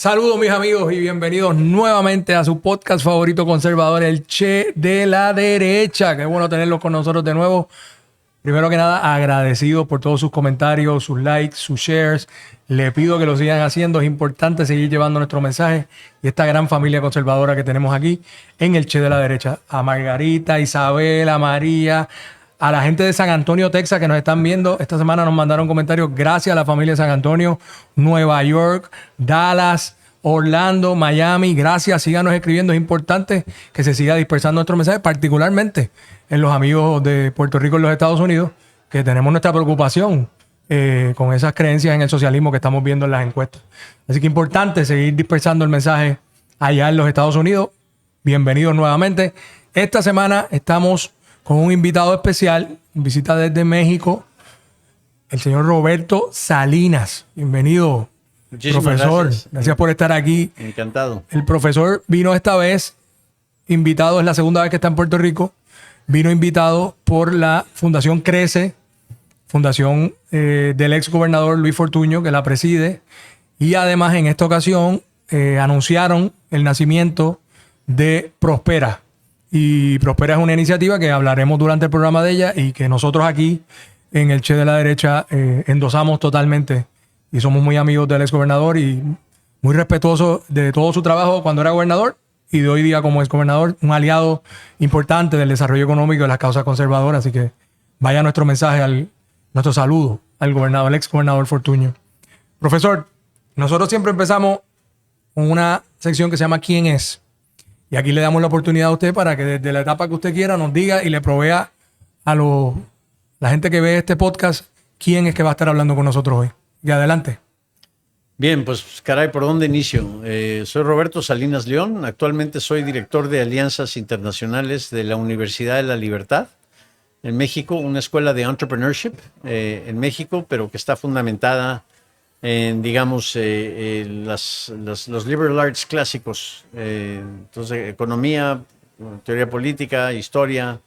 Saludos mis amigos y bienvenidos nuevamente a su podcast favorito conservador, el Che de la Derecha. Qué bueno tenerlos con nosotros de nuevo. Primero que nada, agradecido por todos sus comentarios, sus likes, sus shares. Le pido que lo sigan haciendo. Es importante seguir llevando nuestro mensaje y esta gran familia conservadora que tenemos aquí en el Che de la Derecha. A Margarita, Isabel, a María, a la gente de San Antonio, Texas, que nos están viendo. Esta semana nos mandaron comentarios. Gracias a la familia de San Antonio, Nueva York, Dallas, Orlando, Miami. Gracias, síganos escribiendo. Es importante que se siga dispersando nuestro mensaje, particularmente en los amigos de Puerto Rico en los Estados Unidos, que tenemos nuestra preocupación con esas creencias en el socialismo que estamos viendo en las encuestas. Así que importante seguir dispersando el mensaje allá en los Estados Unidos. Bienvenidos nuevamente. Esta semana estamos con un invitado especial, visita desde México, el señor Roberto Salinas. Bienvenido, muchísimas profesor. Gracias. Gracias por estar aquí. Encantado. El profesor vino esta vez, invitado, es la segunda vez que está en Puerto Rico, vino invitado por la Fundación Crece, fundación del ex gobernador Luis Fortuño, que la preside, y además en esta ocasión anunciaron el nacimiento de Prospera. Y Prospera es una iniciativa que hablaremos durante el programa de ella y que nosotros aquí en el Che de la Derecha endosamos totalmente. Y somos muy amigos del ex gobernador y muy respetuosos de todo su trabajo cuando era gobernador y de hoy día como ex gobernador, un aliado importante del desarrollo económico y de las causas conservadoras. Así que vaya nuestro mensaje, nuestro saludo al gobernador, al ex gobernador Fortuño. Profesor, nosotros siempre empezamos con una sección que se llama ¿Quién es? Y aquí le damos la oportunidad a usted para que desde la etapa que usted quiera nos diga y le provea a la gente que ve este podcast quién es que va a estar hablando con nosotros hoy. Y adelante. Bien, pues caray, ¿por dónde inicio? Soy Roberto Salinas León. Actualmente soy director de Alianzas Internacionales de la Universidad de la Libertad en México, una escuela de entrepreneurship en México, pero que está fundamentada en, digamos, los liberal arts clásicos. Entonces, economía, teoría política, historia,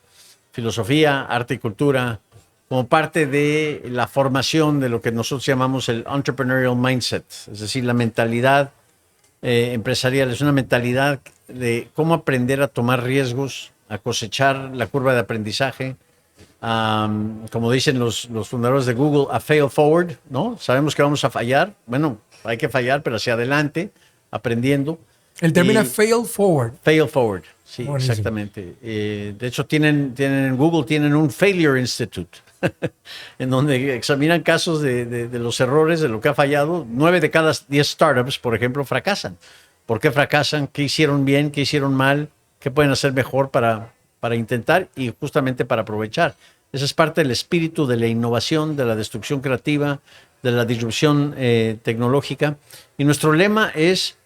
filosofía, arte y cultura, como parte de la formación de lo que nosotros llamamos el entrepreneurial mindset, es decir, la mentalidad empresarial. Es una mentalidad de cómo aprender a tomar riesgos, a cosechar la curva de aprendizaje, como dicen los fundadores de Google, a fail forward, ¿no? Sabemos que vamos a fallar, bueno, hay que fallar, pero hacia adelante, aprendiendo. El término es fail forward. Fail forward, sí, buenísimo. exactamente. De hecho, en Google tienen un Failure Institute, en donde examinan casos de los errores, de lo que ha fallado. 9 de cada 10 startups, por ejemplo, fracasan. ¿Por qué fracasan? ¿Qué hicieron bien? ¿Qué hicieron mal? ¿Qué pueden hacer mejor para intentar y justamente para aprovechar? Esa es parte del espíritu de la innovación, de la destrucción creativa, de la disrupción tecnológica. Y nuestro lema es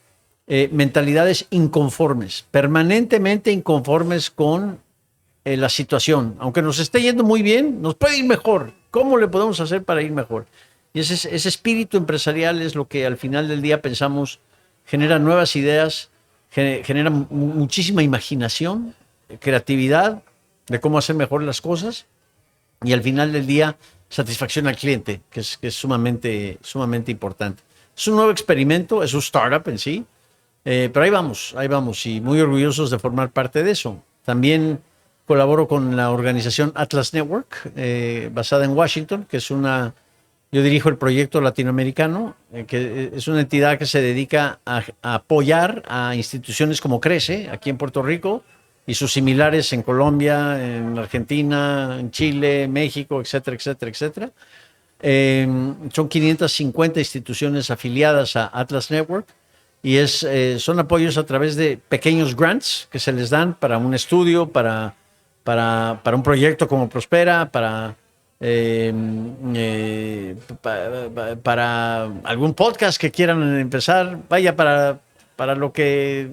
mentalidades inconformes, permanentemente inconformes con la situación. Aunque nos esté yendo muy bien, nos puede ir mejor. ¿Cómo le podemos hacer para ir mejor? Y ese espíritu empresarial es lo que al final del día pensamos genera nuevas ideas, genera muchísima imaginación, creatividad de cómo hacer mejor las cosas y al final del día satisfacción al cliente, que es sumamente importante. Es un nuevo experimento, es un startup en sí, pero ahí vamos y muy orgullosos de formar parte de eso. También colaboro con la organización Atlas Network, basada en Washington, que es yo dirijo el proyecto latinoamericano, que es una entidad que se dedica a apoyar a instituciones como Crece, aquí en Puerto Rico, y sus similares en Colombia, en Argentina, en Chile, México, etcétera, etcétera, etcétera. Son 550 instituciones afiliadas a Atlas Network y son apoyos a través de pequeños grants que se les dan para un estudio, para un proyecto como Prospera, para algún podcast que quieran empezar, vaya para lo que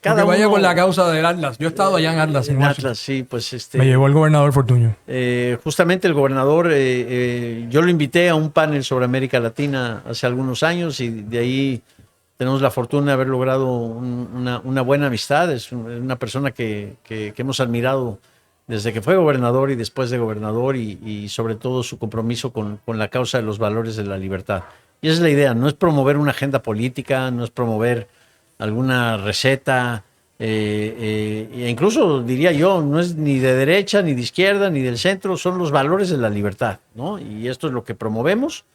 cada uno vaya con la causa del Atlas. Yo he estado allá en Atlas. En Atlas, sí, pues me llevó el gobernador Fortuño. Justamente el gobernador, yo lo invité a un panel sobre América Latina hace algunos años y de ahí tenemos la fortuna de haber logrado una buena amistad. Es una persona que hemos admirado desde que fue gobernador y después de gobernador y sobre todo su compromiso con la causa de los valores de la libertad. Y esa es la idea, no es promover una agenda política, no es promover alguna receta, e incluso diría yo, no es ni de derecha, ni de izquierda, ni del centro, son los valores de la libertad, ¿no? Y esto es lo que promovemos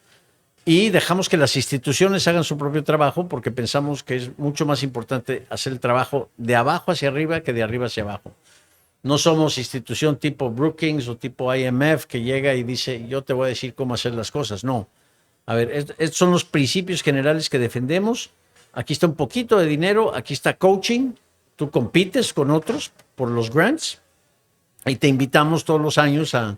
y dejamos que las instituciones hagan su propio trabajo porque pensamos que es mucho más importante hacer el trabajo de abajo hacia arriba que de arriba hacia abajo. No somos institución tipo Brookings o tipo IMF que llega y dice, yo te voy a decir cómo hacer las cosas. No. A ver, estos son los principios generales que defendemos. Aquí está un poquito de dinero, aquí está coaching. Tú compites con otros por los grants y te invitamos todos los años a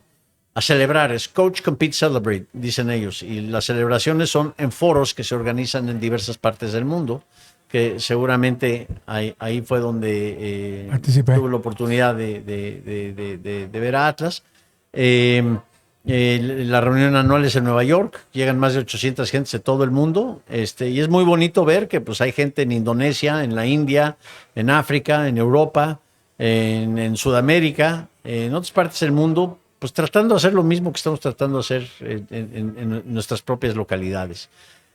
celebrar. Es Coach, Compete, Celebrate, dicen ellos. Y las celebraciones son en foros que se organizan en diversas partes del mundo, que seguramente ahí fue donde tuve la oportunidad de ver a Atlas. La reunión anual es en Nueva York, llegan más de 800 gentes de todo el mundo, y es muy bonito ver que pues, hay gente en Indonesia, en la India, en África, en Europa, en Sudamérica, en otras partes del mundo, pues tratando de hacer lo mismo que estamos tratando de hacer en nuestras propias localidades.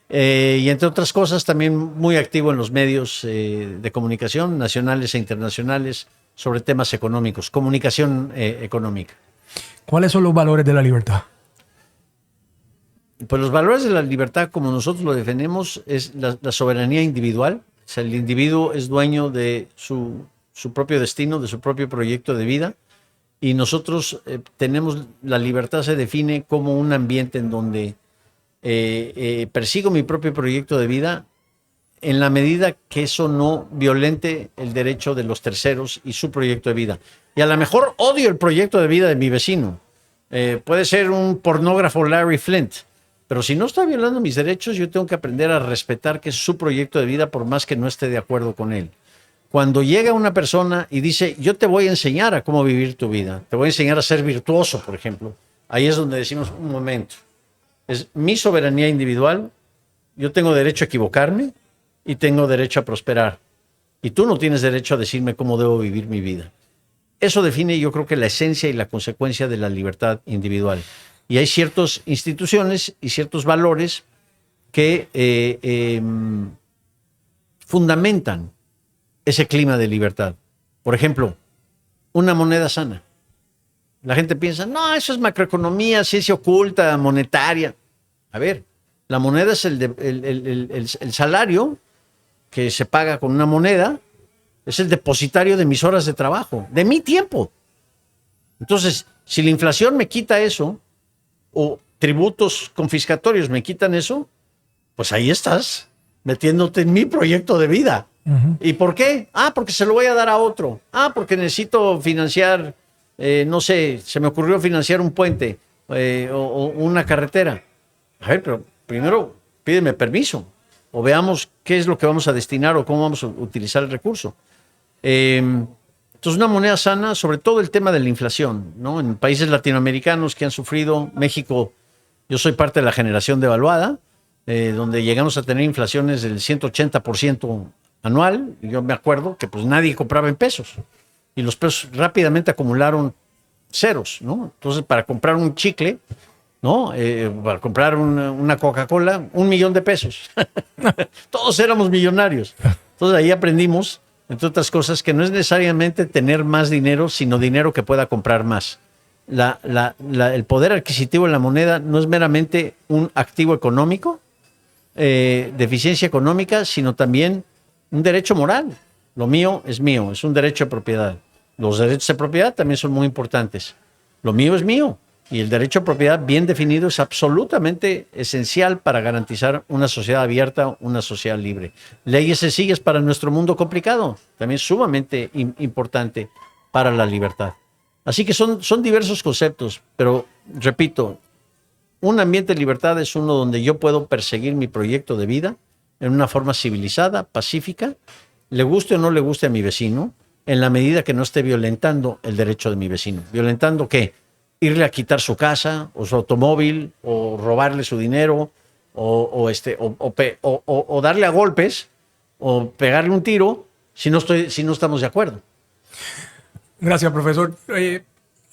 Y entre otras cosas, también muy activo en los medios de comunicación nacionales e internacionales sobre temas económicos, comunicación económica. ¿Cuáles son los valores de la libertad? Pues los valores de la libertad, como nosotros lo defendemos, es la soberanía individual. O sea, el individuo es dueño de su propio destino, de su propio proyecto de vida. Y nosotros tenemos, la libertad se define como un ambiente en donde persigo mi propio proyecto de vida en la medida que eso no violente el derecho de los terceros y su proyecto de vida. Y a lo mejor odio el proyecto de vida de mi vecino. Puede ser un pornógrafo Larry Flint, pero si no está violando mis derechos, yo tengo que aprender a respetar que es su proyecto de vida por más que no esté de acuerdo con él. Cuando llega una persona y dice, yo te voy a enseñar a cómo vivir tu vida, te voy a enseñar a ser virtuoso, por ejemplo, ahí es donde decimos, un momento, es mi soberanía individual, yo tengo derecho a equivocarme y tengo derecho a prosperar. Y tú no tienes derecho a decirme cómo debo vivir mi vida. Eso define, yo creo que la esencia y la consecuencia de la libertad individual. Y hay ciertas instituciones y ciertos valores que fundamentan ese clima de libertad. Por ejemplo, una moneda sana. La gente piensa, no, eso es macroeconomía, ciencia oculta, monetaria. A ver, la moneda es el salario que se paga con una moneda, es el depositario de mis horas de trabajo, de mi tiempo. Entonces, si la inflación me quita eso, o tributos confiscatorios me quitan eso, pues ahí estás, metiéndote en mi proyecto de vida. Uh-huh. ¿Y por qué? Porque se lo voy a dar a otro. Porque necesito financiar, no sé, se me ocurrió financiar un puente o una carretera. A ver, pero primero pídeme permiso o veamos qué es lo que vamos a destinar o cómo vamos a utilizar el recurso. Entonces, una moneda sana, sobre todo el tema de la inflación, ¿no? En países latinoamericanos que han sufrido, México, yo soy parte de la generación devaluada, donde llegamos a tener inflaciones del 180% anual. Yo me acuerdo que pues nadie compraba en pesos y los pesos rápidamente acumularon ceros, ¿no? Entonces, para comprar un chicle, ¿no? Para comprar una Coca-Cola, $1,000,000. Todos éramos millonarios. Entonces, ahí aprendimos, entre otras cosas, que no es necesariamente tener más dinero, sino dinero que pueda comprar más. El poder adquisitivo en la moneda no es meramente un activo económico, de eficiencia económica, sino también un derecho moral. Lo mío, es un derecho de propiedad. Los derechos de propiedad también son muy importantes. Lo mío es mío. Y el derecho a propiedad bien definido es absolutamente esencial para garantizar una sociedad abierta, una sociedad libre. Leyes sencillas para nuestro mundo complicado, también sumamente importante para la libertad. Así que son diversos conceptos, pero repito, un ambiente de libertad es uno donde yo puedo perseguir mi proyecto de vida en una forma civilizada, pacífica, le guste o no le guste a mi vecino, en la medida que no esté violentando el derecho de mi vecino. ¿Violentando qué? Irle a quitar su casa o su automóvil o robarle su dinero o darle a golpes o pegarle un tiro si no estamos de acuerdo. Gracias, profesor.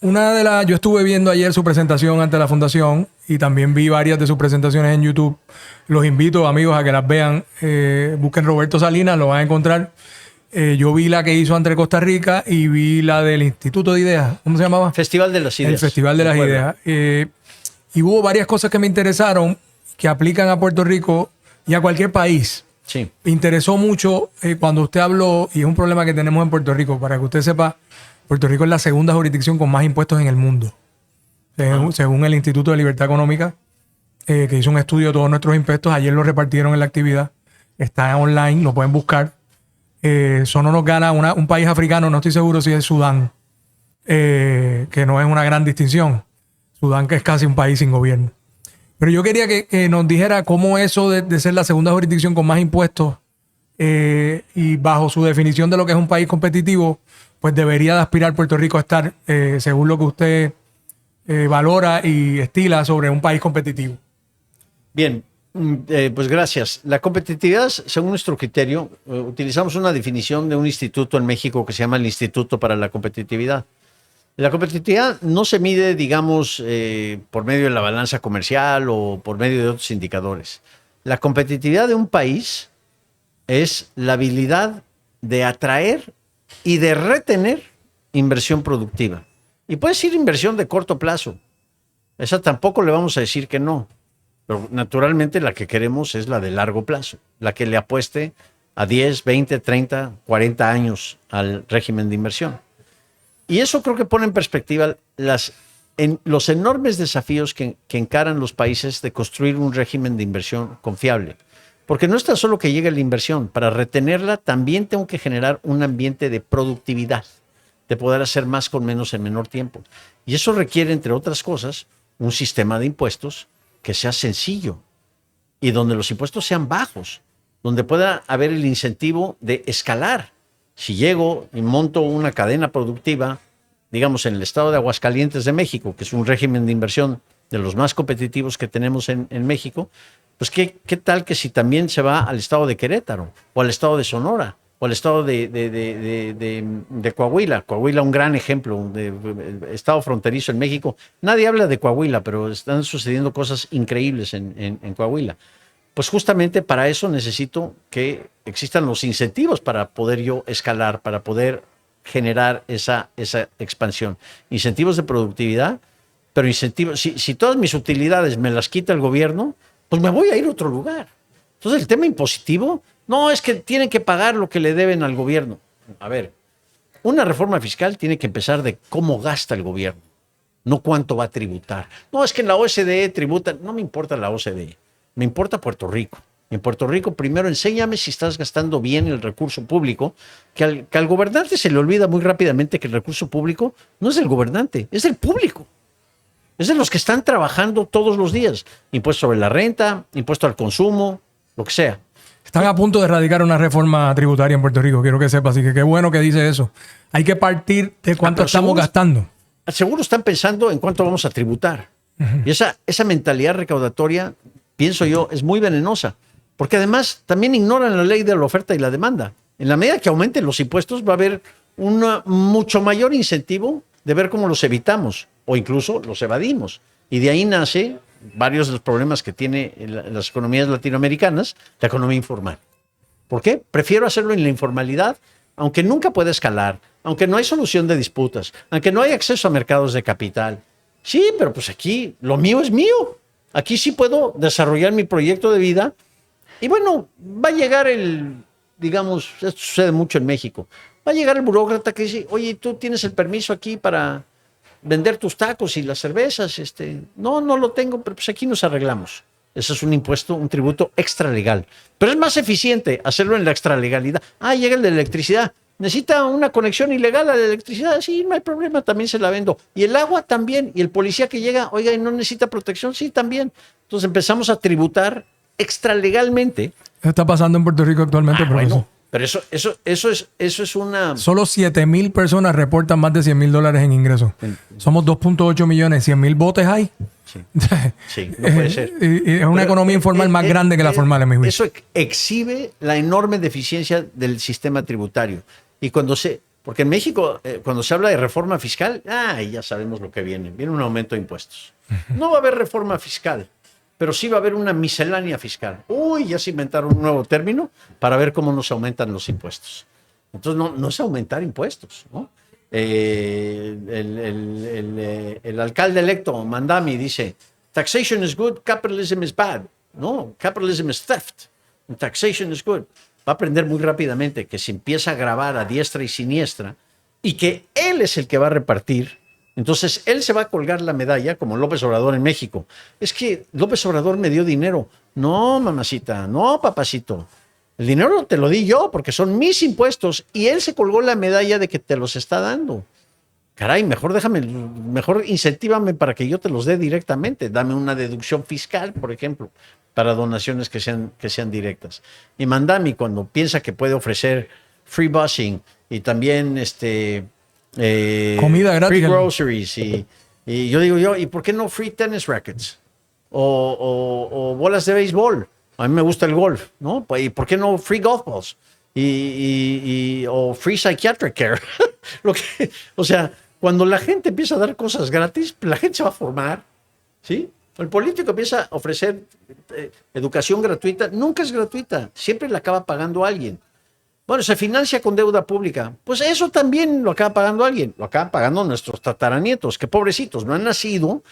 Yo estuve viendo ayer su presentación ante la fundación y también vi varias de sus presentaciones en YouTube. Los invito, amigos, a que las vean. Busquen Roberto Salinas, lo van a encontrar. Yo vi la que hizo ante Costa Rica y vi la del Instituto de Ideas. ¿Cómo se llamaba? Festival de las Ideas. El Festival de las Ideas. Y hubo varias cosas que me interesaron que aplican a Puerto Rico y a cualquier país. Sí. Me interesó mucho cuando usted habló, y es un problema que tenemos en Puerto Rico, para que usted sepa, Puerto Rico es la segunda jurisdicción con más impuestos en el mundo. Según el Instituto de Libertad Económica, que hizo un estudio de todos nuestros impuestos, ayer lo repartieron en la actividad, está online, lo pueden buscar. Solo nos gana un país africano, no estoy seguro si es Sudán, que no es una gran distinción. Sudán, que es casi un país sin gobierno. Pero yo quería que nos dijera cómo eso de ser la segunda jurisdicción con más impuestos y bajo su definición de lo que es un país competitivo, pues debería de aspirar Puerto Rico a estar, según lo que usted valora y estila sobre un país competitivo. Bien, pues gracias. La competitividad, según nuestro criterio, utilizamos una definición de un instituto en México que se llama el Instituto para la Competitividad. La competitividad no se mide, digamos, por medio de la balanza comercial o por medio de otros indicadores. La competitividad de un país es la habilidad de atraer y de retener inversión productiva. Y puede ser inversión de corto plazo. Esa tampoco le vamos a decir que no. Pero naturalmente la que queremos es la de largo plazo, la que le apueste a 10, 20, 30, 40 años al régimen de inversión. Y eso creo que pone en perspectiva los enormes desafíos que encaran los países de construir un régimen de inversión confiable. Porque no es tan solo que llegue la inversión, para retenerla también tengo que generar un ambiente de productividad, de poder hacer más con menos en menor tiempo. Y eso requiere, entre otras cosas, un sistema de impuestos que sea sencillo y donde los impuestos sean bajos, donde pueda haber el incentivo de escalar. Si llego y monto una cadena productiva, digamos en el estado de Aguascalientes de México, que es un régimen de inversión de los más competitivos que tenemos en México, pues ¿qué tal que si también se va al estado de Querétaro o al estado de Sonora o al estado de Coahuila? Coahuila, un gran ejemplo de estado fronterizo en México. Nadie habla de Coahuila, pero están sucediendo cosas increíbles en Coahuila. Pues justamente para eso necesito que existan los incentivos para poder yo escalar, para poder generar esa expansión. Incentivos de productividad, pero incentivos, si todas mis utilidades me las quita el gobierno, pues me voy a ir a otro lugar. Entonces el tema impositivo, no es que tienen que pagar lo que le deben al gobierno. A ver, una reforma fiscal tiene que empezar de cómo gasta el gobierno, no cuánto va a tributar. No, es que en la OCDE tributan, no me importa la OCDE. Me importa Puerto Rico. En Puerto Rico, primero enséñame si estás gastando bien el recurso público, que al gobernante se le olvida muy rápidamente que el recurso público no es del gobernante, es del público. Es de los que están trabajando todos los días. Impuesto sobre la renta, impuesto al consumo, lo que sea. Están a punto de erradicar una reforma tributaria en Puerto Rico, quiero que sepa, así que qué bueno que dice eso. Hay que partir de cuánto estamos gastando. Seguro están pensando en cuánto vamos a tributar. Uh-huh. Y esa mentalidad recaudatoria, pienso yo, es muy venenosa, porque además también ignoran la ley de la oferta y la demanda. En la medida que aumenten los impuestos va a haber un mucho mayor incentivo de ver cómo los evitamos o incluso los evadimos. Y de ahí nace varios de los problemas que tiene las economías latinoamericanas, la economía informal. ¿Por qué? Prefiero hacerlo en la informalidad, aunque nunca pueda escalar, aunque no hay solución de disputas, aunque no hay acceso a mercados de capital. Sí, pero pues aquí lo mío es mío. Aquí sí puedo desarrollar mi proyecto de vida. Y bueno, va a llegar digamos, esto sucede mucho en México, va a llegar el burócrata que dice, oye, tú tienes el permiso aquí para vender tus tacos y las cervezas. No lo tengo, pero pues aquí nos arreglamos. Ese es un impuesto, un tributo extralegal. Pero es más eficiente hacerlo en la extralegalidad. Llega el de electricidad. ¿Necesita una conexión ilegal a la electricidad? Sí, no hay problema, también se la vendo. Y el agua también. Y el policía que llega, oiga, ¿y no necesita protección? Sí, también. Entonces empezamos a tributar extralegalmente. Eso está pasando en Puerto Rico actualmente, profesor. Bueno, pero eso es una... Solo 7,000 personas reportan más de $100,000 en ingresos. Somos 2.8 millones. 100,000 botes hay. Sí, no puede ser. Es una economía informal más grande que la formal, en mi juicio. Eso exhibe la enorme deficiencia del sistema tributario. Y cuando Porque en México, cuando se habla de reforma fiscal, ya sabemos lo que viene. Viene un aumento de impuestos. No va a haber reforma fiscal, pero sí va a haber una miscelánea fiscal. Uy, ya se inventaron un nuevo término para ver cómo nos aumentan los impuestos. Entonces, no es aumentar impuestos, ¿no? El alcalde electo, Mandami, dice, taxation is good, capitalism is bad. No, capitalism is theft, and taxation is good. Va a aprender muy rápidamente que se empieza a grabar a diestra y siniestra y que él es el que va a repartir. Entonces, él se va a colgar la medalla, como López Obrador en México. Es que López Obrador me dio dinero. No, mamacita, no, papacito. El dinero te lo di yo porque son mis impuestos y él se colgó la medalla de que te los está dando. Caray, mejor incentívame para que yo te los dé directamente. Dame una deducción fiscal, por ejemplo, para donaciones que sean directas. Y Mandami, cuando piensa que puede ofrecer free busing y también comida gratis, free groceries y yo digo, ¿y por qué no free tennis rackets? O bolas de béisbol. A mí me gusta el golf, ¿no? ¿Y por qué no free golf balls? O free psychiatric care. O sea, cuando la gente empieza a dar cosas gratis, la gente se va a formar, ¿sí? El político empieza a ofrecer educación gratuita, nunca es gratuita, siempre la acaba pagando alguien. Bueno, se financia con deuda pública, pues eso también lo acaba pagando alguien, lo acaban pagando nuestros tataranietos, que pobrecitos, no han nacido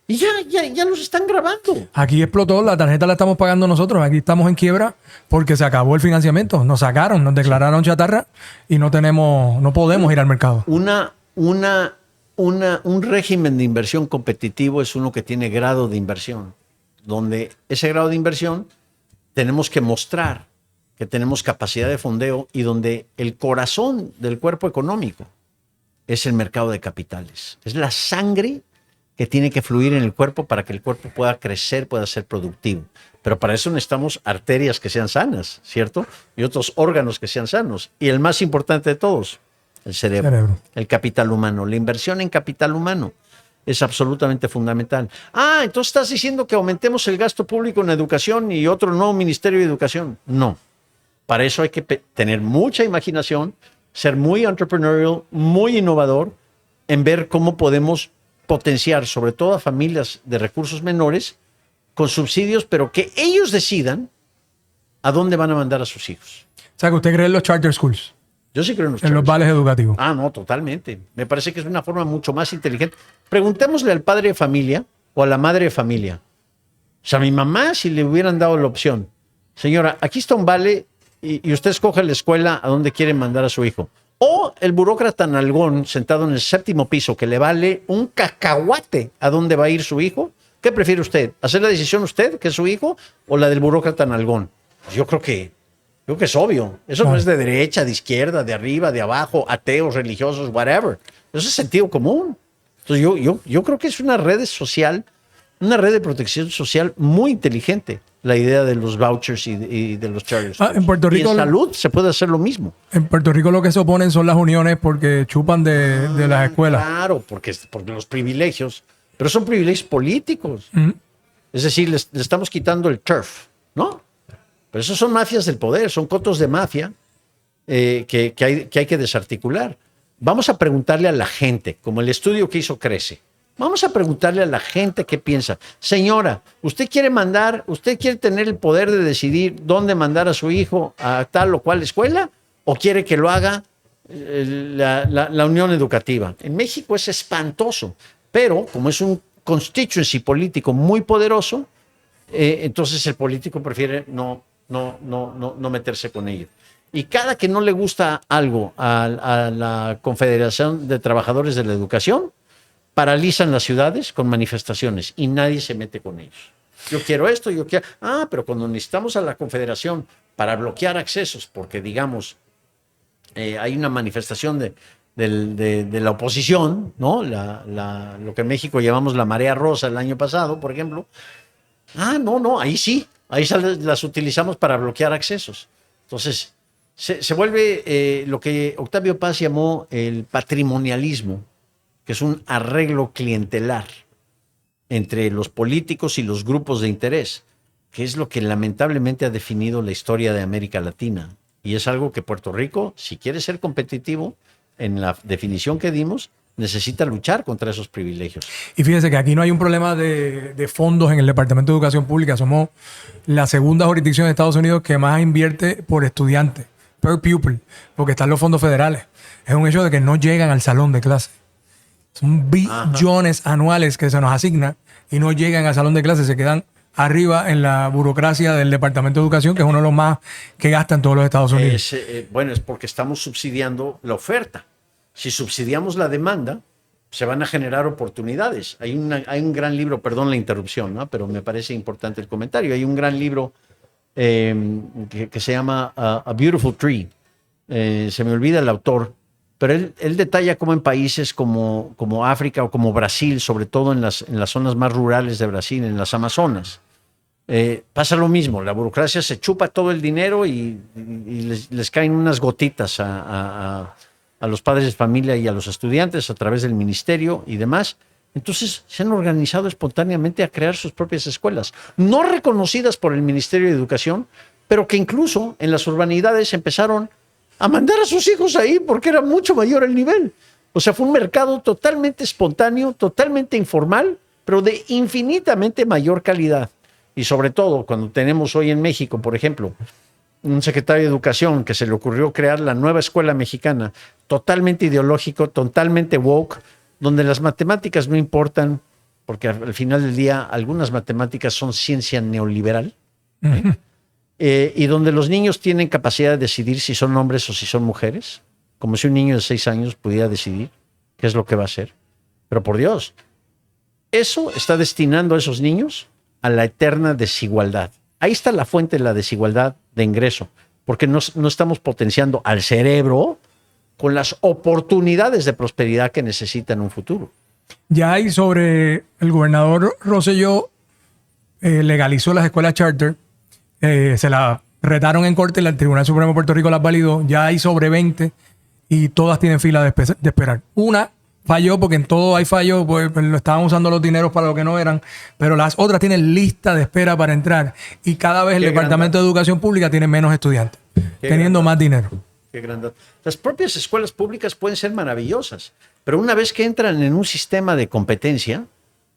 y ya los están grabando. Aquí explotó, la tarjeta la estamos pagando nosotros, aquí estamos en quiebra porque se acabó el financiamiento, nos sacaron, nos declararon chatarra y no podemos ir al mercado. Un régimen de inversión competitivo es uno que tiene grado de inversión, donde ese grado de inversión tenemos que mostrar que tenemos capacidad de fondeo y donde el corazón del cuerpo económico es el mercado de capitales. Es la sangre que tiene que fluir en el cuerpo para que el cuerpo pueda crecer, pueda ser productivo. Pero para eso necesitamos arterias que sean sanas, ¿cierto? Y otros órganos que sean sanos. Y el más importante de todos, el cerebro. El capital humano. La inversión en capital humano es absolutamente fundamental. Entonces estás diciendo que aumentemos el gasto público en educación y otro nuevo Ministerio de Educación. No. Para eso hay que tener mucha imaginación, ser muy entrepreneurial, muy innovador, en ver cómo podemos potenciar, sobre todo a familias de recursos menores, con subsidios, pero que ellos decidan a dónde van a mandar a sus hijos. O sea, que usted cree en los charter schools. Yo sí creo en los En los vales educativos. No, totalmente. Me parece que es una forma mucho más inteligente. Preguntémosle al padre de familia o a la madre de familia. O sea, a mi mamá, si le hubieran dado la opción, señora, aquí está un vale y usted escoge la escuela a donde quiere mandar a su hijo. O el burócrata nalgón sentado en el 7º piso que le vale un cacahuate a dónde va a ir su hijo. ¿Qué prefiere usted? ¿Hacer la decisión usted, que es su hijo, o la del burócrata nalgón? Pues yo creo que es obvio. Eso no es de derecha, de izquierda, de arriba, de abajo, ateos, religiosos, whatever. Eso es sentido común. Entonces yo creo que es una red social, una red de protección social muy inteligente, la idea de los vouchers y de los charters. En Puerto Rico, y en salud se puede hacer lo mismo. En Puerto Rico lo que se oponen son las uniones porque chupan de las escuelas. Claro, porque los privilegios, pero son privilegios políticos. Es decir, le estamos quitando el turf, ¿no? Pero esos son mafias del poder, son cotos de mafia que hay que desarticular. Vamos a preguntarle a la gente, como el estudio que hizo Crece, vamos a preguntarle a la gente qué piensa. Señora, ¿usted quiere tener el poder de decidir dónde mandar a su hijo a tal o cual escuela? ¿O quiere que lo haga la Unión Educativa? En México es espantoso, pero como es un constituency político muy poderoso, entonces el político prefiere no meterse con ello. Y cada que no le gusta algo a la Confederación de Trabajadores de la Educación, paralizan las ciudades con manifestaciones y nadie se mete con ellos. Yo quiero esto, yo quiero... pero cuando necesitamos a la Confederación para bloquear accesos, porque digamos, hay una manifestación de la oposición, ¿no? Lo que en México llamamos la marea rosa el año pasado, por ejemplo. Ahí sí, ahí las utilizamos para bloquear accesos. Entonces, se vuelve lo que Octavio Paz llamó el patrimonialismo, que es un arreglo clientelar entre los políticos y los grupos de interés, que es lo que lamentablemente ha definido la historia de América Latina. Y es algo que Puerto Rico, si quiere ser competitivo, en la definición que dimos, necesita luchar contra esos privilegios. Y fíjense que aquí no hay un problema de fondos en el Departamento de Educación Pública. Somos la segunda jurisdicción de Estados Unidos que más invierte por estudiante, per pupil, porque están los fondos federales. Es un hecho de que no llegan al salón de clase. Son billones anuales que se nos asignan y no llegan al salón de clase, se quedan arriba en la burocracia del Departamento de Educación, que es uno de los más que gastan todos los Estados Unidos. Es porque estamos subsidiando la oferta. Si subsidiamos la demanda, se van a generar oportunidades. Hay un gran libro, perdón la interrupción, ¿no? Pero me parece importante el comentario. Hay un gran libro que se llama A Beautiful Tree. Se me olvida el autor, pero él detalla cómo en países como África o como Brasil, sobre todo en las zonas más rurales de Brasil, en las Amazonas, pasa lo mismo. La burocracia se chupa todo el dinero y les caen unas gotitas a los padres de familia y a los estudiantes a través del ministerio y demás. Entonces se han organizado espontáneamente a crear sus propias escuelas, no reconocidas por el Ministerio de Educación, pero que incluso en las urbanidades empezaron a mandar a sus hijos ahí porque era mucho mayor el nivel. O sea, fue un mercado totalmente espontáneo, totalmente informal, pero de infinitamente mayor calidad. Y sobre todo cuando tenemos hoy en México, por ejemplo, un secretario de Educación que se le ocurrió crear la nueva escuela mexicana, totalmente ideológico, totalmente woke, donde las matemáticas no importan, porque al final del día algunas matemáticas son ciencia neoliberal, y donde los niños tienen capacidad de decidir si son hombres o si son mujeres, como si un niño de 6 años pudiera decidir qué es lo que va a hacer. Pero por Dios, eso está destinando a esos niños a la eterna desigualdad. Ahí está la fuente de la desigualdad de ingreso, porque no estamos potenciando al cerebro con las oportunidades de prosperidad que necesita en un futuro. Ya hay sobre el gobernador Rosselló legalizó las escuelas charter, se las retaron en corte, el Tribunal Supremo de Puerto Rico las validó, ya hay sobre 20 y todas tienen fila de esperar. Una falló porque en todo hay fallo, pues lo estaban usando los dineros para lo que no eran, pero las otras tienen lista de espera para entrar y cada vez el Departamento de Educación Pública tiene menos estudiantes, teniendo más dinero. Qué grande. Las propias escuelas públicas pueden ser maravillosas, pero una vez que entran en un sistema de competencia,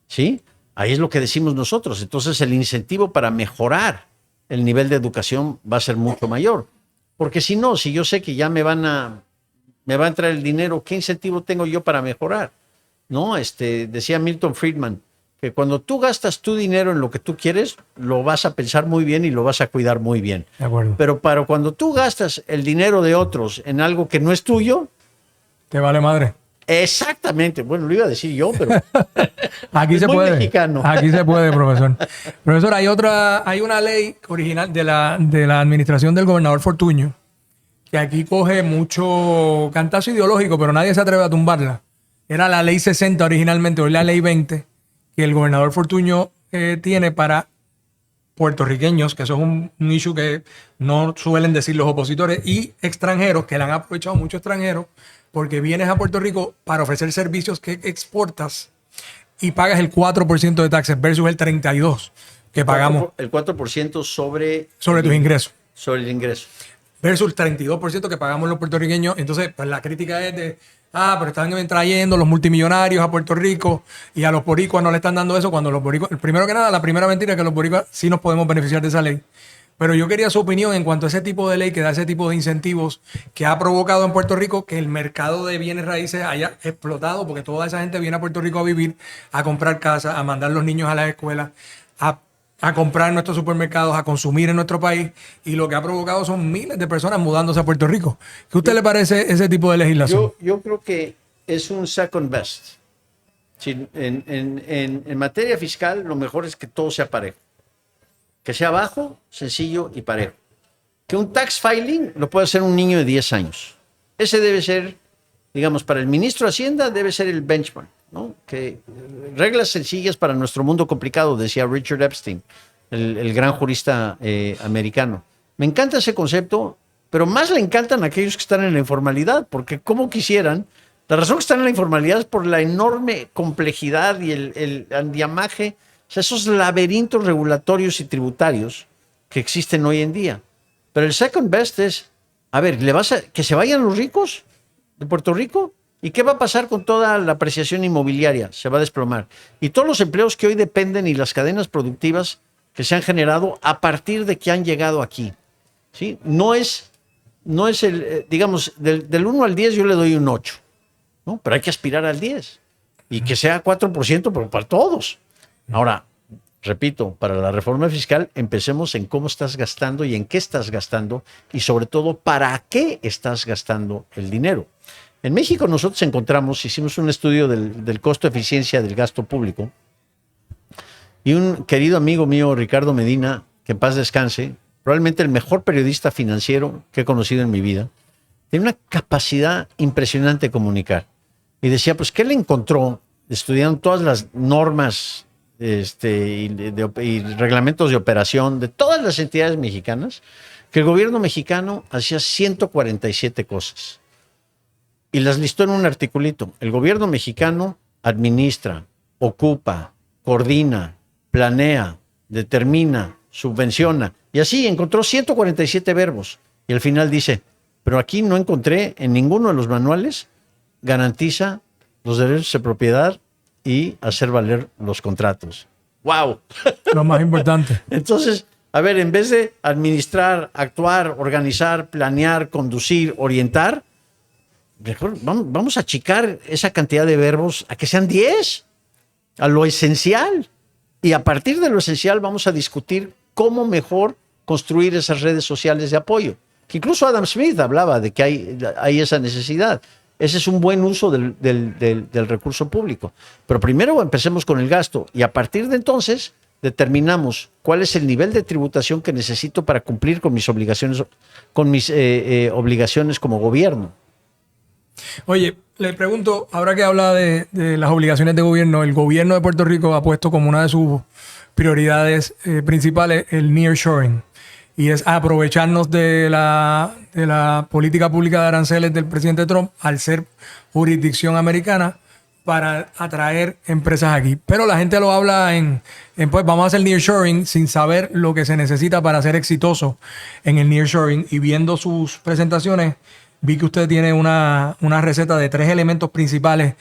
¿sí? Ahí es lo que decimos nosotros. Entonces el incentivo para mejorar el nivel de educación va a ser mucho mayor. Porque si no, si yo sé que ya me va a entrar el dinero, ¿qué incentivo tengo yo para mejorar? ¿No? Decía Milton Friedman que cuando tú gastas tu dinero en lo que tú quieres, lo vas a pensar muy bien y lo vas a cuidar muy bien. De acuerdo. Pero cuando tú gastas el dinero de otros en algo que no es tuyo, te vale madre. Exactamente. Bueno, lo iba a decir yo, pero aquí se puede. Mexicano. Aquí se puede, profesor. Profesor, hay una ley original de la administración del gobernador Fortuño que aquí coge mucho cantazo ideológico, pero nadie se atreve a tumbarla. Era la ley 60 originalmente, hoy la ley 20, que el gobernador Fortuño tiene para puertorriqueños, que eso es un issue que no suelen decir los opositores, y extranjeros, que la han aprovechado muchos extranjeros, porque vienes a Puerto Rico para ofrecer servicios que exportas y pagas el 4% de taxes versus el 32% que pagamos. El 4% sobre tus ingresos. Sobre el ingreso. Versus el 32% que pagamos los puertorriqueños. Entonces, pues la crítica es de, pero están trayendo los multimillonarios a Puerto Rico y a los boricuas no le están dando eso, cuando los boricuas, primero que nada, la primera mentira es que los boricuas sí nos podemos beneficiar de esa ley. Pero yo quería su opinión en cuanto a ese tipo de ley que da ese tipo de incentivos que ha provocado en Puerto Rico que el mercado de bienes raíces haya explotado, porque toda esa gente viene a Puerto Rico a vivir, a comprar casas, a mandar los niños a las escuelas, a comprar en nuestros supermercados, a consumir en nuestro país, y lo que ha provocado son miles de personas mudándose a Puerto Rico. ¿Qué a usted le parece ese tipo de legislación? Yo creo que es un second best. Sí, en materia fiscal, lo mejor es que todo sea parejo. Que sea bajo, sencillo y parejo. Que un tax filing lo puede hacer un niño de 10 años. Ese debe ser, digamos, para el ministro de Hacienda debe ser el benchmark, ¿no? Que reglas sencillas para nuestro mundo complicado, decía Richard Epstein, el gran jurista americano. Me encanta ese concepto, pero más le encantan a aquellos que están en la informalidad, porque como quisieran, la razón que están en la informalidad es por la enorme complejidad y el andiamaje, o sea, esos laberintos regulatorios y tributarios que existen hoy en día. Pero el second best es, a ver, ¿que se vayan los ricos? de Puerto Rico. ¿Y qué va a pasar con toda la apreciación inmobiliaria? Se va a desplomar. Y todos los empleos que hoy dependen y las cadenas productivas que se han generado a partir de que han llegado aquí. ¿Sí? No es digamos, del 1 al 10 yo le doy un 8, ¿no? Pero hay que aspirar al 10 y que sea 4%, pero para todos. Ahora, repito, para la reforma fiscal, empecemos en cómo estás gastando y en qué estás gastando y sobre todo, para qué estás gastando el dinero. En México nosotros hicimos un estudio del costo-eficiencia del gasto público y un querido amigo mío, Ricardo Medina, que en paz descanse, probablemente el mejor periodista financiero que he conocido en mi vida, tiene una capacidad impresionante de comunicar. Y decía, pues, ¿qué le encontró estudiando todas las normas y reglamentos de operación de todas las entidades mexicanas? Que el gobierno mexicano hacía 147 cosas. Y las listó en un articulito. El gobierno mexicano administra, ocupa, coordina, planea, determina, subvenciona. Y así encontró 147 verbos. Y al final dice, pero aquí no encontré en ninguno de los manuales, garantiza los derechos de propiedad y hacer valer los contratos. ¡Wow! Lo más importante. Entonces, a ver, en vez de administrar, actuar, organizar, planear, conducir, orientar, mejor vamos a achicar esa cantidad de verbos a que sean 10, a lo esencial. Y a partir de lo esencial vamos a discutir cómo mejor construir esas redes sociales de apoyo. Que incluso Adam Smith hablaba de que hay esa necesidad. Ese es un buen uso del recurso público. Pero primero empecemos con el gasto y a partir de entonces determinamos cuál es el nivel de tributación que necesito para cumplir con mis obligaciones, obligaciones como gobierno. Oye, le pregunto, ahora que habla de las obligaciones de gobierno, el gobierno de Puerto Rico ha puesto como una de sus prioridades principales el nearshoring. Y es aprovecharnos de la política pública de aranceles del presidente Trump al ser jurisdicción americana para atraer empresas aquí. Pero la gente lo habla pues vamos a hacer nearshoring sin saber lo que se necesita para ser exitoso en el nearshoring. Y viendo sus presentaciones, vi que usted tiene una receta de 3 elementos principales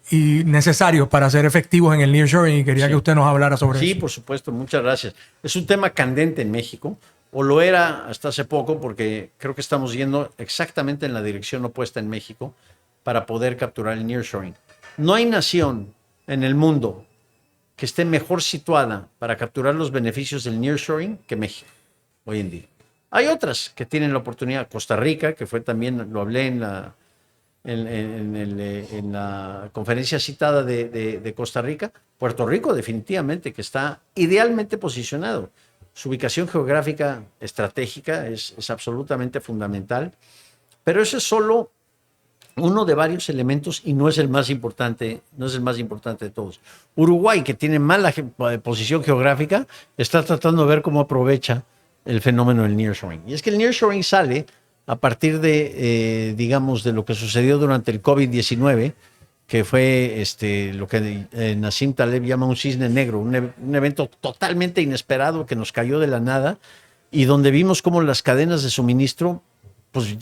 y necesarios para ser efectivos en el nearshoring y quería que usted nos hablara sobre eso. Sí, por supuesto, muchas gracias. Es un tema candente en México, o lo era hasta hace poco, porque creo que estamos yendo exactamente en la dirección opuesta en México para poder capturar el nearshoring. No hay nación en el mundo que esté mejor situada para capturar los beneficios del nearshoring que México hoy en día. Hay otras que tienen la oportunidad. Costa Rica, que fue también, lo hablé en la conferencia citada de Costa Rica. Puerto Rico, definitivamente, que está idealmente posicionado. Su ubicación geográfica estratégica es absolutamente fundamental, pero ese es solo uno de varios elementos y no es el más importante, de todos. Uruguay, que tiene mala posición geográfica, está tratando de ver cómo aprovecha el fenómeno del nearshoring. Y es que el nearshoring sale a partir de, digamos, de lo que sucedió durante el COVID-19, que fue lo que Nassim Taleb llama un cisne negro, un evento totalmente inesperado que nos cayó de la nada y donde vimos cómo las cadenas de suministro pues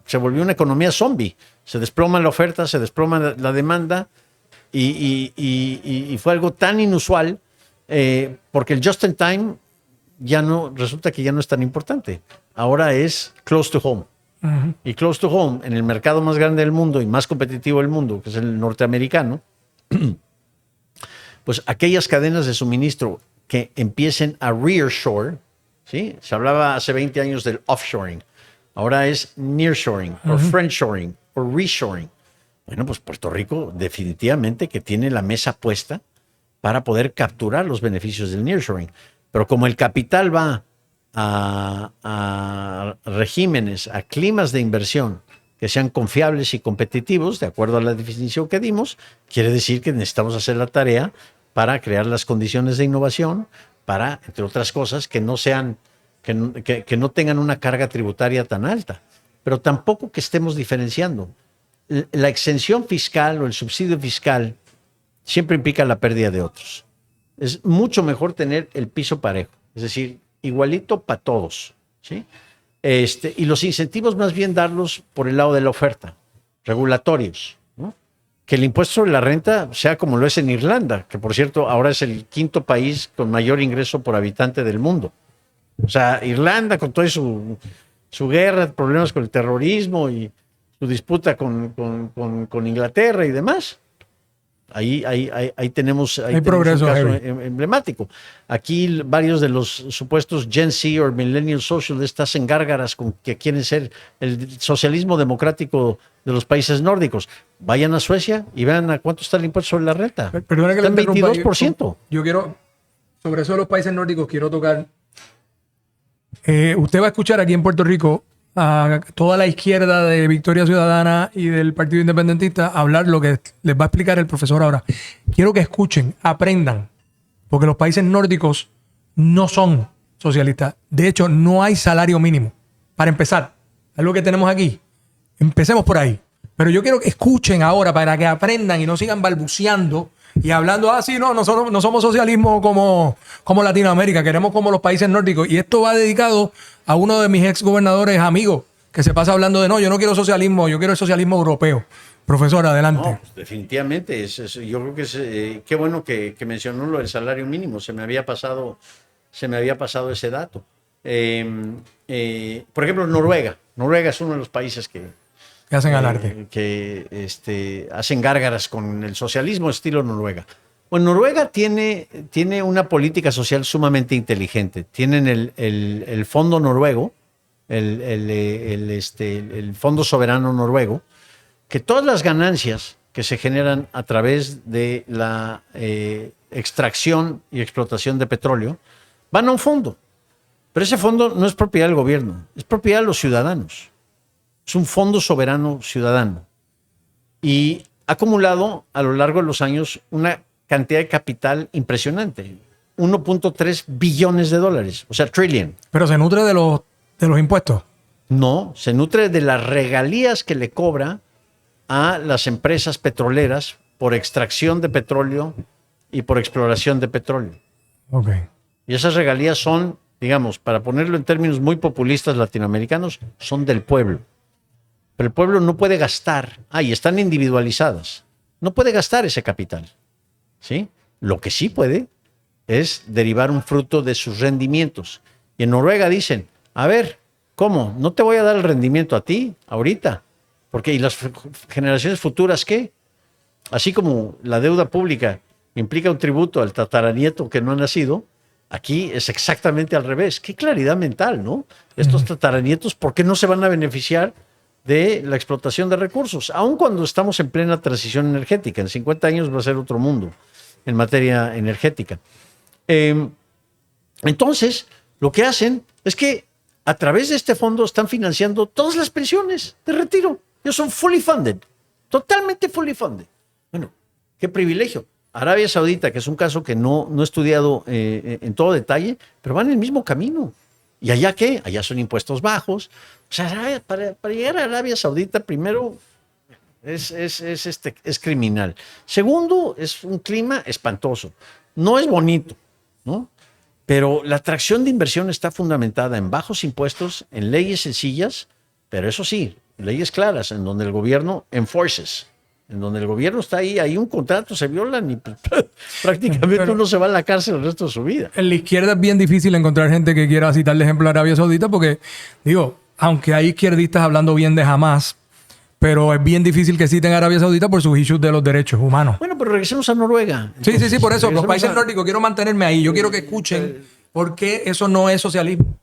se volvió una economía zombie. Se desploma la oferta, se desploma la demanda y fue algo tan inusual porque el just in time resulta que ya no es tan importante. Ahora es close to home. Uh-huh. Y close to home, en el mercado más grande del mundo y más competitivo del mundo, que es el norteamericano, pues aquellas cadenas de suministro que empiecen a rearshore, ¿sí? Se hablaba hace 20 años del offshoring. Ahora es nearshoring, o friendshoring, o reshoring. Bueno, pues Puerto Rico definitivamente que tiene la mesa puesta para poder capturar los beneficios del nearshoring. Pero como el capital va a regímenes, a climas de inversión que sean confiables y competitivos, de acuerdo a la definición que dimos, quiere decir que necesitamos hacer la tarea para crear las condiciones de innovación, para, entre otras cosas, que no tengan una carga tributaria tan alta, pero tampoco que estemos diferenciando. La exención fiscal o el subsidio fiscal siempre implica la pérdida de otros. Es mucho mejor tener el piso parejo, es decir, igualito para todos, ¿sí? Y los incentivos más bien darlos por el lado de la oferta. regulatorios, ¿no? Que el impuesto sobre la renta sea como lo es en Irlanda, que por cierto ahora es el quinto país con mayor ingreso por habitante del mundo. O sea, Irlanda con toda su guerra, problemas con el terrorismo y su disputa con Inglaterra y demás. Ahí tenemos, Hay progreso, un caso heavy. emblemático. Aquí varios de los supuestos Gen Z o Millennial Socialists hacen gárgaras con que quieren ser el socialismo democrático de los países nórdicos. Vayan a Suecia y vean a cuánto está el impuesto sobre la renta. Perdona que Está le en interrumpa. 22%. Yo quiero, sobre eso de los países nórdicos, quiero tocar. Usted va a escuchar aquí en Puerto Rico a toda la izquierda de Victoria Ciudadana y del Partido Independentista hablar lo que les va a explicar el profesor ahora. Quiero que escuchen, aprendan, porque los países nórdicos no son socialistas. De hecho, no hay salario mínimo. Para empezar, es lo que tenemos aquí. Empecemos por ahí. Pero yo quiero que escuchen ahora para que aprendan y no sigan balbuceando y hablando, sí, no somos socialismo como Latinoamérica, queremos como los países nórdicos. Y esto va dedicado a uno de mis ex gobernadores amigos que se pasa hablando de, no, yo no quiero socialismo, yo quiero el socialismo europeo. Profesor, adelante. No, pues definitivamente. Yo creo que es qué bueno que mencionó lo del salario mínimo. Se me había pasado ese dato. Por ejemplo, Noruega. Noruega es uno de los países que hacen alarde. Hacen gárgaras con el socialismo estilo Noruega. Bueno, Noruega tiene una política social sumamente inteligente. Tienen el fondo noruego, el fondo soberano noruego, que todas las ganancias que se generan a través de la extracción y explotación de petróleo van a un fondo. Pero ese fondo no es propiedad del gobierno, es propiedad de los ciudadanos. Es un fondo soberano ciudadano. Y ha acumulado a lo largo de los años una cantidad de capital impresionante. 1.3 billones de dólares, o sea, trillion. Pero se nutre de los impuestos. No, se nutre de las regalías que le cobra a las empresas petroleras por extracción de petróleo y por exploración de petróleo. Ok. Y esas regalías son, digamos, para ponerlo en términos muy populistas latinoamericanos, son del pueblo. Pero el pueblo no puede gastar, y están individualizadas, no puede gastar ese capital, ¿sí? Lo que sí puede es derivar un fruto de sus rendimientos. Y en Noruega dicen, a ver, ¿cómo? No te voy a dar el rendimiento a ti ahorita, porque ¿y las generaciones futuras qué? Así como la deuda pública implica un tributo al tataranieto que no ha nacido, aquí es exactamente al revés. Qué claridad mental, ¿no? Estos tataranietos, ¿por qué no se van a beneficiar de la explotación de recursos? Aun cuando estamos en plena transición energética, en 50 años va a ser otro mundo en materia energética. Entonces, lo que hacen es que a través de este fondo están financiando todas las pensiones de retiro. Ellos son fully funded, totalmente fully funded. Bueno, qué privilegio. Arabia Saudita, que es un caso que no he estudiado en todo detalle, pero van en el mismo camino. ¿Y allá qué? Allá son impuestos bajos. O sea, para llegar a Arabia Saudita, primero es criminal. Segundo, es un clima espantoso. No es bonito, ¿no? Pero la atracción de inversión está fundamentada en bajos impuestos, en leyes sencillas, pero eso sí, leyes claras, en donde el gobierno enforces, en donde el gobierno está ahí, hay un contrato, se violan y prácticamente uno se va a la cárcel el resto de su vida. En la izquierda es bien difícil encontrar gente que quiera citar de ejemplo a Arabia Saudita porque, digo, aunque hay izquierdistas hablando bien de Hamas, pero es bien difícil que citen a Arabia Saudita por sus issues de los derechos humanos. Bueno, pero regresemos a Noruega. Entonces, sí, por eso, los países nórdicos, quiero mantenerme ahí. Yo quiero que escuchen por qué eso no es socialismo.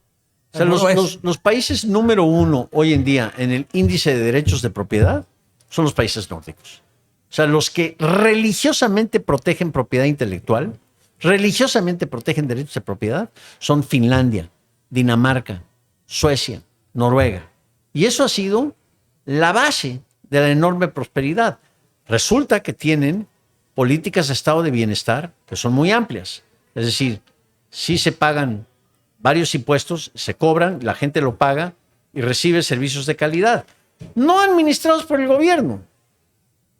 O sea, los países número uno hoy en día en el índice de derechos de propiedad son los países nórdicos. O sea, los que religiosamente protegen propiedad intelectual, religiosamente protegen derechos de propiedad, son Finlandia, Dinamarca, Suecia, Noruega. Y eso ha sido la base de la enorme prosperidad. Resulta que tienen políticas de estado de bienestar que son muy amplias. Es decir, sí se pagan varios impuestos, se cobran, la gente lo paga y recibe servicios de calidad, no administrados por el gobierno.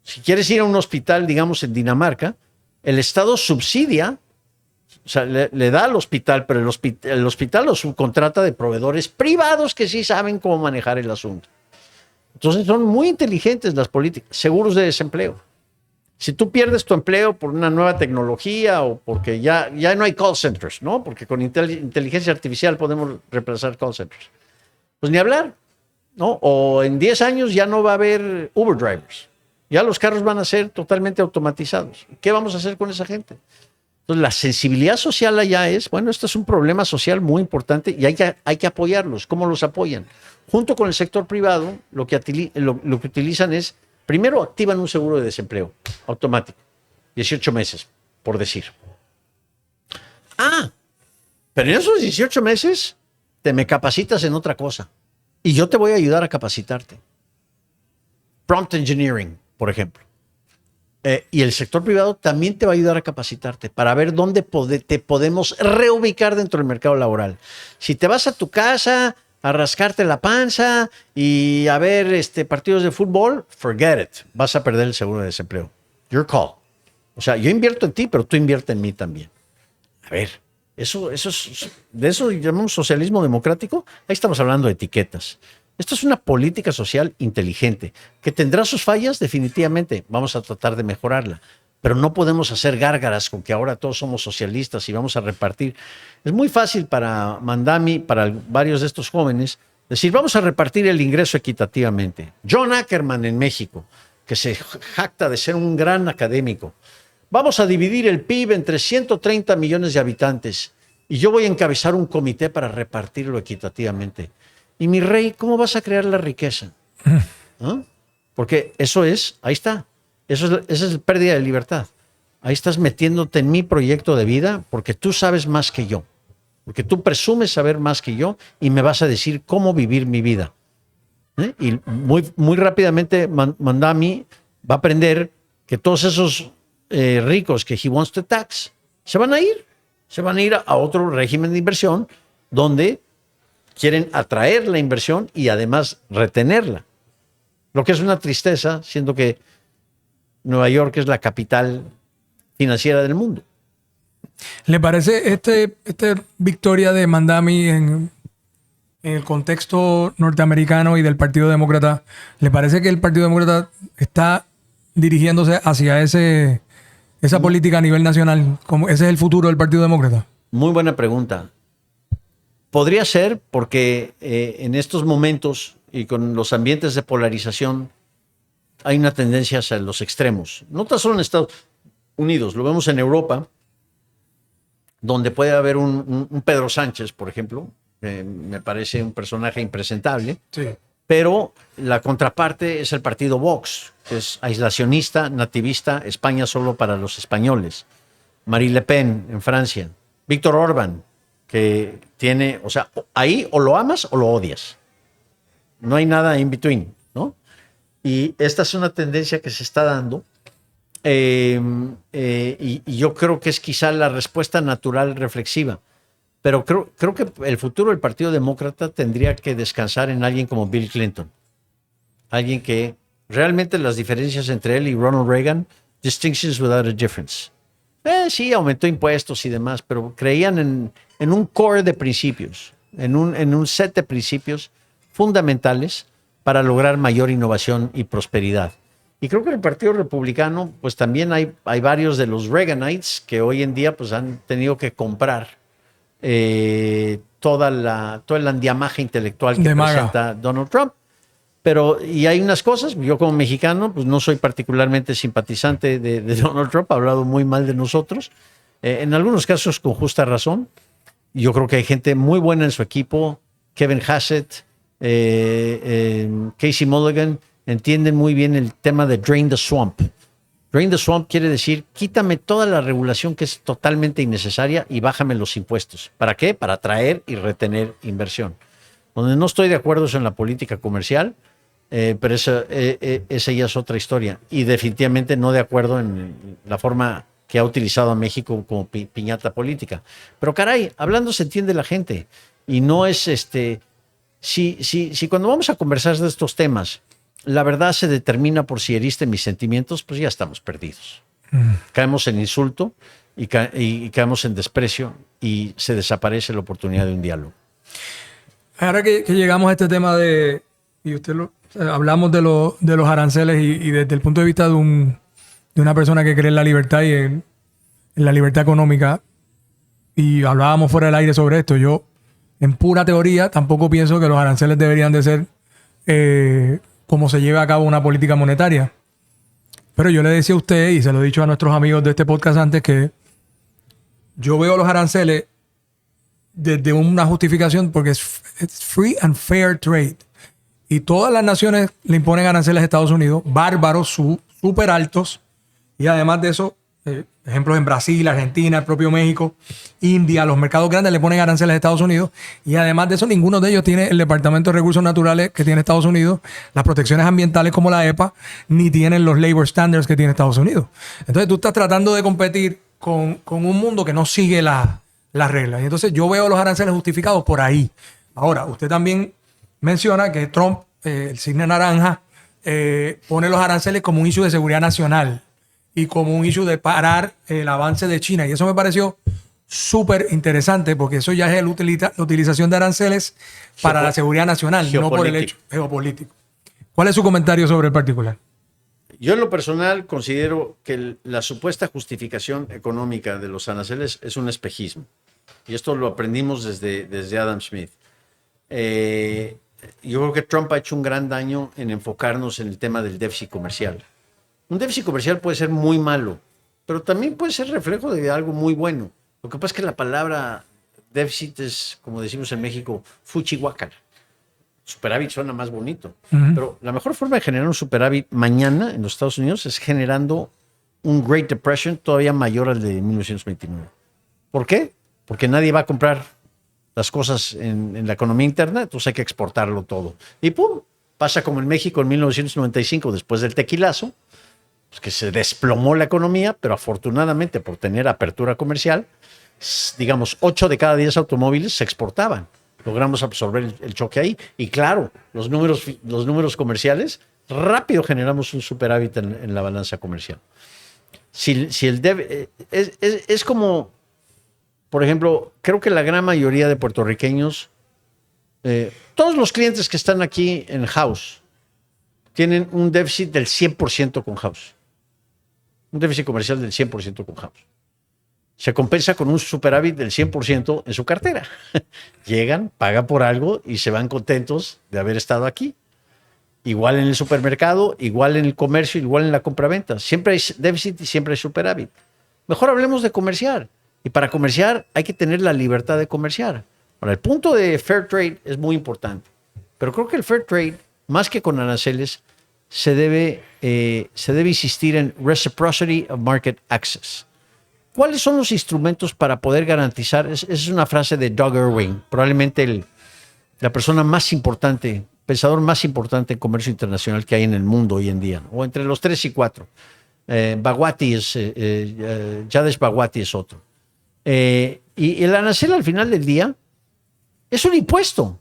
Si quieres ir a un hospital, digamos en Dinamarca, el Estado subsidia, o sea, le da al hospital, pero el hospital lo subcontrata de proveedores privados que sí saben cómo manejar el asunto. Entonces son muy inteligentes las políticas. Seguros de desempleo. Si tú pierdes tu empleo por una nueva tecnología o porque ya no hay call centers, ¿no? Porque con inteligencia artificial podemos reemplazar call centers. Pues ni hablar, ¿no? O en 10 años ya no va a haber Uber drivers. Ya los carros van a ser totalmente automatizados. ¿Qué vamos a hacer con esa gente? Entonces, la sensibilidad social allá es, bueno, esto es un problema social muy importante y hay que apoyarlos. ¿Cómo los apoyan? Junto con el sector privado, lo que utilizan es, primero activan un seguro de desempleo automático, 18 meses, por decir. Pero en esos 18 meses te me capacitas en otra cosa y yo te voy a ayudar a capacitarte. Prompt engineering, por ejemplo. Y el sector privado también te va a ayudar a capacitarte para ver dónde te podemos reubicar dentro del mercado laboral. Si te vas a tu casa a rascarte la panza y a ver partidos de fútbol, forget it. Vas a perder el seguro de desempleo. Your call. O sea, yo invierto en ti, pero tú inviertes en mí también. A ver, de eso llamamos socialismo democrático. Ahí estamos hablando de etiquetas. Esto es una política social inteligente, que tendrá sus fallas definitivamente. Vamos a tratar de mejorarla. Pero no podemos hacer gárgaras con que ahora todos somos socialistas y vamos a repartir. Es muy fácil para Mandami, para varios de estos jóvenes, decir, vamos a repartir el ingreso equitativamente. John Ackerman en México, que se jacta de ser un gran académico. Vamos a dividir el PIB entre 130 millones de habitantes y yo voy a encabezar un comité para repartirlo equitativamente. Y mi rey, ¿cómo vas a crear la riqueza? ¿Ah? Porque eso es, ahí está. Esa es pérdida de libertad. Ahí estás metiéndote en mi proyecto de vida porque tú sabes más que yo. Porque tú presumes saber más que yo y me vas a decir cómo vivir mi vida. Y muy rápidamente Mandami va a aprender que todos esos ricos que he wants to tax se van a ir. Se van a ir a otro régimen de inversión donde quieren atraer la inversión y además retenerla. Lo que es una tristeza, siendo que Nueva York es la capital financiera del mundo. ¿Le parece esta victoria de Mandami en el contexto norteamericano y del Partido Demócrata? ¿Le parece que el Partido Demócrata está dirigiéndose hacia esa política a nivel nacional? ¿Ese es el futuro del Partido Demócrata? Muy buena pregunta. Podría ser porque en estos momentos y con los ambientes de polarización hay una tendencia hacia los extremos. No tan solo en Estados Unidos, lo vemos en Europa, donde puede haber un Pedro Sánchez, por ejemplo, me parece un personaje impresentable, sí. Pero la contraparte es el partido Vox, que es aislacionista, nativista, España solo para los españoles. Marine Le Pen en Francia, Víctor Orbán, que tiene, o sea, ahí o lo amas o lo odias. No hay nada in between, ¿no? Y esta es una tendencia que se está dando y yo creo que es quizá la respuesta natural reflexiva. Pero creo que el futuro del Partido Demócrata tendría que descansar en alguien como Bill Clinton. Alguien que realmente las diferencias entre él y Ronald Reagan, distinctions without a difference. Sí, aumentó impuestos y demás, pero creían en un core de principios, en un set de principios fundamentales para lograr mayor innovación y prosperidad. Y creo que en el Partido Republicano, pues también hay varios de los Reaganites que hoy en día pues han tenido que comprar todo el andamiaje intelectual que presenta Donald Trump. Y hay unas cosas, yo como mexicano, pues no soy particularmente simpatizante de Donald Trump, ha hablado muy mal de nosotros, en algunos casos con justa razón. Yo creo que hay gente muy buena en su equipo, Kevin Hassett, Casey Mulligan, entienden muy bien el tema de Drain the Swamp. Drain the Swamp quiere decir, quítame toda la regulación que es totalmente innecesaria y bájame los impuestos. ¿Para qué? Para atraer y retener inversión. Donde no estoy de acuerdo es en la política comercial, pero esa ya es otra historia. Y definitivamente no de acuerdo en la forma que ha utilizado a México como piñata política. Pero caray, hablando se entiende la gente. Y no es Si cuando vamos a conversar de estos temas, la verdad se determina por si heriste mis sentimientos, pues ya estamos perdidos. Caemos en insulto y caemos en desprecio y se desaparece la oportunidad de un diálogo. Ahora que llegamos a este tema y usted Hablamos de los aranceles y desde el punto de vista de una persona que cree en la libertad y en la libertad económica. Y hablábamos fuera del aire sobre esto. Yo, en pura teoría, tampoco pienso que los aranceles deberían de ser como se lleva a cabo una política monetaria. Pero yo le decía a usted, y se lo he dicho a nuestros amigos de este podcast antes, que yo veo los aranceles desde una justificación porque es free and fair trade. Y todas las naciones le imponen aranceles a Estados Unidos, bárbaros, súper altos. Y además de eso, ejemplos en Brasil, Argentina, el propio México, India, los mercados grandes le ponen aranceles a Estados Unidos. Y además de eso, ninguno de ellos tiene el Departamento de Recursos Naturales que tiene Estados Unidos, las protecciones ambientales como la EPA, ni tienen los labor standards que tiene Estados Unidos. Entonces tú estás tratando de competir con un mundo que no sigue las reglas. Y entonces yo veo los aranceles justificados por ahí. Ahora, usted también menciona que Trump, el cisne naranja, pone los aranceles como un issue de seguridad nacional y como un issue de parar el avance de China. Y eso me pareció súper interesante porque eso ya es la utilización de aranceles para la seguridad nacional, no por el hecho geopolítico. ¿Cuál es su comentario sobre el particular? Yo en lo personal considero que la supuesta justificación económica de los aranceles es un espejismo. Y esto lo aprendimos desde Adam Smith. Yo creo que Trump ha hecho un gran daño en enfocarnos en el tema del déficit comercial. Un déficit comercial puede ser muy malo, pero también puede ser reflejo de algo muy bueno. Lo que pasa es que la palabra déficit es, como decimos en México, fuchihuacana. Superávit suena más bonito. Pero la mejor forma de generar un superávit mañana en los Estados Unidos es generando un Great Depression todavía mayor al de 1929. ¿Por qué? Porque nadie va a comprar las cosas en la economía interna, entonces hay que exportarlo todo. Y ¡pum! Pasa como en México en 1995, después del tequilazo, pues que se desplomó la economía, pero afortunadamente por tener apertura comercial, digamos, 8 de cada 10 automóviles se exportaban. Logramos absorber el choque ahí. Y claro, los números comerciales, rápido generamos un superávit en la balanza comercial. Es como, por ejemplo, creo que la gran mayoría de puertorriqueños, todos los clientes que están aquí en House, tienen un déficit del 100% con House. Un déficit comercial del 100% con House. Se compensa con un superávit del 100% en su cartera. Llegan, pagan por algo y se van contentos de haber estado aquí. Igual en el supermercado, igual en el comercio, igual en la compraventa. Siempre hay déficit y siempre hay superávit. Mejor hablemos de comerciar. Y para comerciar hay que tener la libertad de comerciar. Ahora, el punto de fair trade es muy importante. Pero creo que el fair trade, más que con aranceles, se debe insistir en reciprocity of market access. ¿Cuáles son los instrumentos para poder garantizar? Esa es una frase de Doug Irwin, probablemente la persona más importante, pensador más importante en comercio internacional que hay en el mundo hoy en día, ¿no? O entre los 3 y 4. Jadesh Bhagwati es otro. Y el arancel al final del día es un impuesto.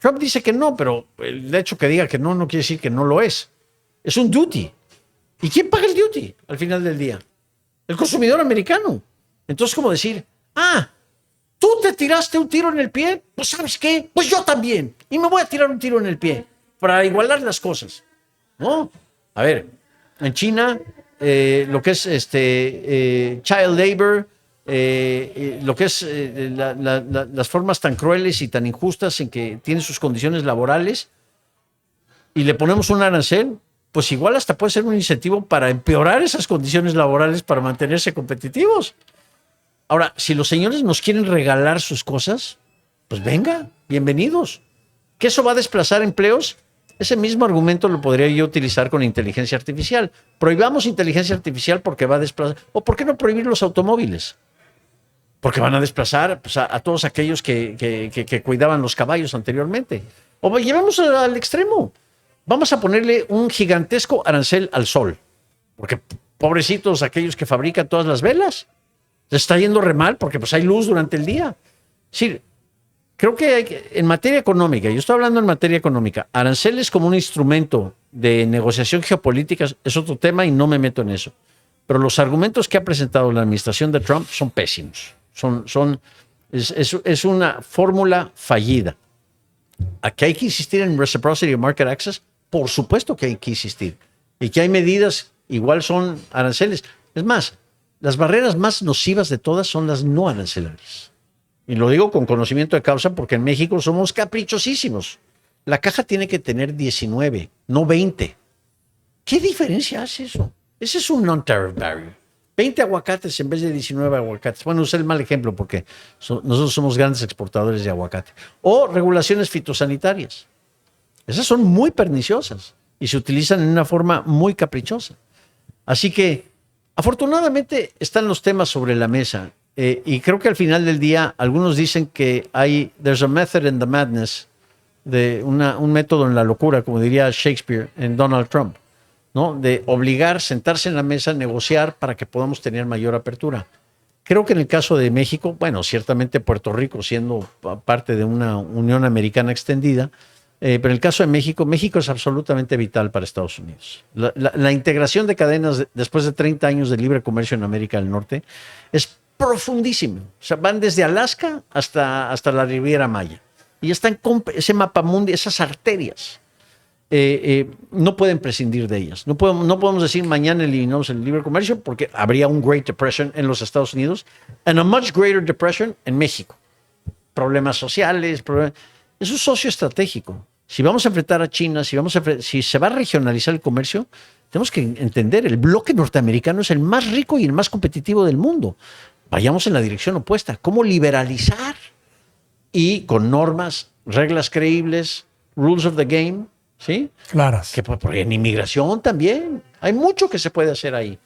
Trump dice que no, pero el hecho que diga que no quiere decir que no lo es. Es un duty. ¿Y quién paga el duty al final del día? El consumidor americano. Entonces, como decir, tú te tiraste un tiro en el pie, pues ¿sabes qué? Pues yo también. Y me voy a tirar un tiro en el pie para igualar las cosas. ¿No? A ver, en China, lo que es child labor, lo que es las formas tan crueles y tan injustas en que tienen sus condiciones laborales, y le ponemos un arancel, pues igual hasta puede ser un incentivo para empeorar esas condiciones laborales para mantenerse competitivos. Ahora, si los señores nos quieren regalar sus cosas, pues venga, bienvenidos. ¿Que eso va a desplazar empleos? Ese mismo argumento lo podría yo utilizar con inteligencia artificial. Prohibamos inteligencia artificial porque va a desplazar. ¿O por qué no prohibir los automóviles? Porque van a desplazar pues, a todos aquellos que cuidaban los caballos anteriormente. O llevamos al extremo. Vamos a ponerle un gigantesco arancel al sol. Porque pobrecitos aquellos que fabrican todas las velas. Les está yendo re mal porque pues, hay luz durante el día. Sí, creo que en materia económica, yo estoy hablando en materia económica, aranceles como un instrumento de negociación geopolítica es otro tema y no me meto en eso. Pero los argumentos que ha presentado la administración de Trump son pésimos. Es una fórmula fallida. ¿A que hay que insistir en reciprocity of market access? Por supuesto que hay que insistir. Y que hay medidas, igual son aranceles. Es más, las barreras más nocivas de todas son las no arancelarias. Y lo digo con conocimiento de causa porque en México somos caprichosísimos. La caja tiene que tener 19, no 20. ¿Qué diferencia hace eso? Ese es un non-tariff barrier. 20 aguacates en vez de 19 aguacates. Bueno, usé el mal ejemplo porque nosotros somos grandes exportadores de aguacate. O regulaciones fitosanitarias. Esas son muy perniciosas y se utilizan en una forma muy caprichosa. Así que, afortunadamente, están los temas sobre la mesa. Y creo que al final del día, algunos dicen que there's a method in the madness, un método en la locura, como diría Shakespeare en Donald Trump, ¿no? De obligar, sentarse en la mesa, negociar para que podamos tener mayor apertura. Creo que en el caso de México, bueno, ciertamente Puerto Rico siendo parte de una Unión Americana extendida, pero en el caso de México, México es absolutamente vital para Estados Unidos. La integración de cadenas después de 30 años de libre comercio en América del Norte es profundísimo. O sea, van desde Alaska hasta la Riviera Maya. Y están ese mapamundi, esas arterias. No pueden prescindir de ellas. No podemos decir mañana eliminamos el libre comercio porque habría un Great Depression en los Estados Unidos and a much greater depression en México. Problemas sociales, es un socio estratégico. Si vamos a enfrentar a China, si se va a regionalizar el comercio, tenemos que entender, el bloque norteamericano es el más rico y el más competitivo del mundo. Vayamos en la dirección opuesta. ¿Cómo liberalizar? Y con normas, reglas creíbles, rules of the game, ¿sí? Claras. Que en inmigración también. Hay mucho que se puede hacer ahí.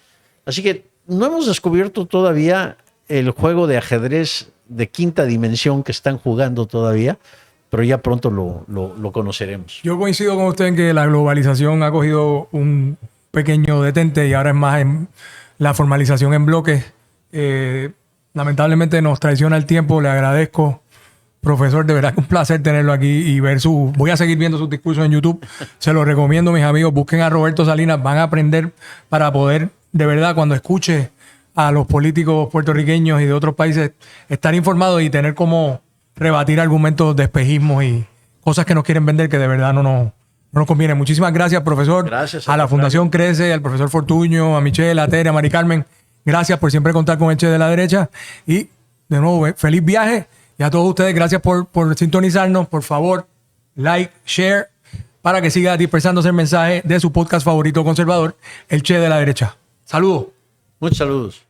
Así que no hemos descubierto todavía el juego de ajedrez de quinta dimensión que están jugando todavía, pero ya pronto lo conoceremos. Yo coincido con usted en que la globalización ha cogido un pequeño detente y ahora es más en la formalización en bloques. Lamentablemente nos traiciona el tiempo. Le agradezco, profesor, de verdad que un placer tenerlo aquí y ver voy a seguir viendo sus discursos en YouTube. Se los recomiendo, mis amigos. Busquen a Roberto Salinas, van a aprender para poder, de verdad, cuando escuche a los políticos puertorriqueños y de otros países, estar informados y tener como rebatir argumentos de espejismo y cosas que nos quieren vender que de verdad no nos conviene. Muchísimas gracias, profesor. Gracias a la Fundación Crece, al profesor Fortuño, a Michelle, a Tere, a Mari Carmen. Gracias por siempre contar con el Che de la Derecha. Y de nuevo, feliz viaje. Y a todos ustedes, gracias por sintonizarnos. Por favor, like, share, para que siga dispersándose el mensaje de su podcast favorito conservador, el Che de la Derecha. Saludos. Muchos saludos.